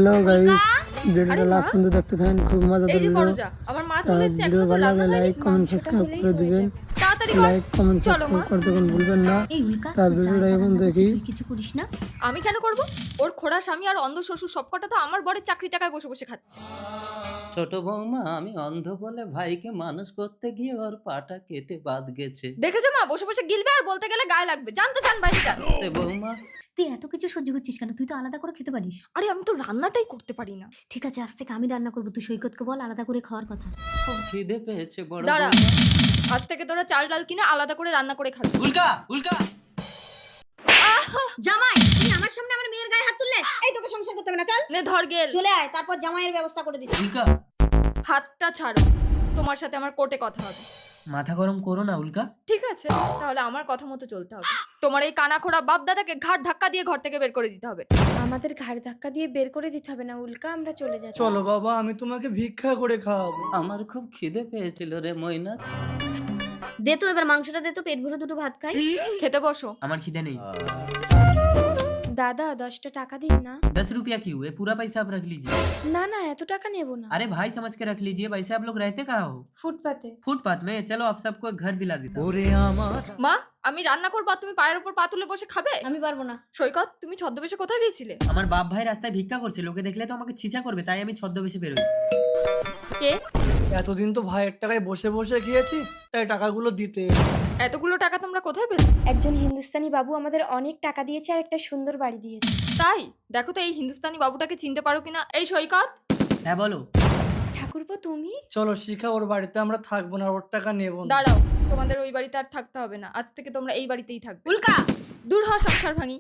Hello guys, আরে ভিডিওটা মা, লাস্ট পর্যন্ত দেখতে থাকেন, খুব মজাদার এই যে ভিডিও। পরোজা আমার মা চলে এসেছে, ভিডিও এখনো তো ভালো রান্না লাগলে হয়নি। লাইক কমেন্ট সাবস্ক্রাইব করে দিবেন। তাড়াতাড়ি কর। লাইক কমেন্ট চলো মা। সাবস্ক্রাইব করতে কোনো ভুলবেন না। এই উল্কা তার তোর ভিডিওটা জামাই এখন রান্না করছে, দেখি। তুই কিছু করিস না? আমি কেন করব? ওর খোড়া স্বামী আর অন্ধ শ্বশুর সবকটা তো আমার বড়ের চাকরি টাকায় বসে বসে খাচ্ছে। ছোট বৌমা, আমি অন্ধ বলে ভাইকে মানুষ করতে গিয়ে ওর পাটা কেটে বাদ গেছে। দেখেছো মা, বসে বসে গিলবে আর বলতে গেলে গায়ে লাগবে। জান তো জান, বাইরে যান। আস্তে বৌমা। তুই এত কিছু সহ্য করছিস কেন? তুই তো আলাদা করে খেতে পারিস। আরে আমি তো রান্নাটাই করতে পারি না। ঠিক আছে, আজ থেকে আমি রান্না করবো, তুই সৈকতকে বল আলাদা করে খাওয়ার কথা। খুব খিদে পেয়েছে বড় দাঁড়া, বৌমা। আজ থেকে তোরা চাল ডাল কিনে আলাদা করে রান্না করে খাবি। উল্কা উল্কা জামাই, তুই আমার সামনে আমার মেয়ের গায়ে হাত তুললে? এই তোকে সংসার করতে হবে না, চল নে ধর গেল, চলে আয়, তারপর জামাইয়ের ব্যবস্থা করে দিচ্ছি। উল্কা হাতটা ছাড়ো। তোমার সাথে আমার কোর্টে কথা হবে। মাথা গরম করো না উল্কা। ঠিক আছে, তাহলে আমার কথা মতো চলতে হবে। তোমার এই কানাখোড়া বাপ দাদাকে ঘাড় ধাক্কা দিয়ে ঘর থেকে বের করে দিতে হবে। আমাদের ঘাড় ধাক্কা দিয়ে বের করে দিতে হবে না উল্কা, আমরা চলে যাচ্ছি। চলো বাবা, আমি তোমাকে ভিক্ষা করে খাওয়াবো। আমার খুব খিদে পেয়েছিল রে ময়না। দে তো এবার মাংসটা দে তো, পেট ভরে দুটো ভাত খাই। খেতে বসো। আমার খিদে नहीं। দাদা 10টা টাকা দিন না। 10 रुपया क्यों? ये पूरा पैसा आप रख लीजिए। না না, এত টাকা নেব না। अरे भाई समझ के रख लीजिए। वैसे आप लोग रहते कहाँ हो? ফুটপাতে। फुटपाथ में। चलो आप सबको एक घर दिला देता हूँ। মা, আমি রান্না করবো আর তুমি পায়ের উপর পা তুলে বসে খাবে? আমি পারবো না। সৈকত, তুমি ছদ্মবেশে কোথায় গিয়েছিলে? আমার বাপ ভাই রাস্তায় ভিক্ষা করছে, লোকে দেখলে তো আমাকে ছিচা করবে, তাই আমি ছদ্মবেশে বেরোই। কে? এতদিন তো ভাইয়ের টাকায় বসে বসে খেয়েছি, তাই টাকাগুলো দিতে। এতগুলো টাকা তোমরা কোথায় পেলে? একজন হিন্দুস্তানি বাবু আমাদের অনেক টাকা দিয়েছে আর একটা সুন্দর বাড়ি দিয়েছে। তাই দেখো তো এই হিন্দুস্তানি বাবুটাকে চিনতে পারো কিনা। এই সৈকত, হ্যাঁ বলো। ঠাকুরপো তুমি? চলো শিখা, ওর বাড়িতে আমরা থাকবো না, ওর টাকা নেবো না। দাঁড়াও, তোমাদের ওই বাড়িতে আর থাকতে হবে না। আজ থেকে তোমরা এই বাড়িতেই থাকবে। উল্কা দূর হ সংসার ভাঙি।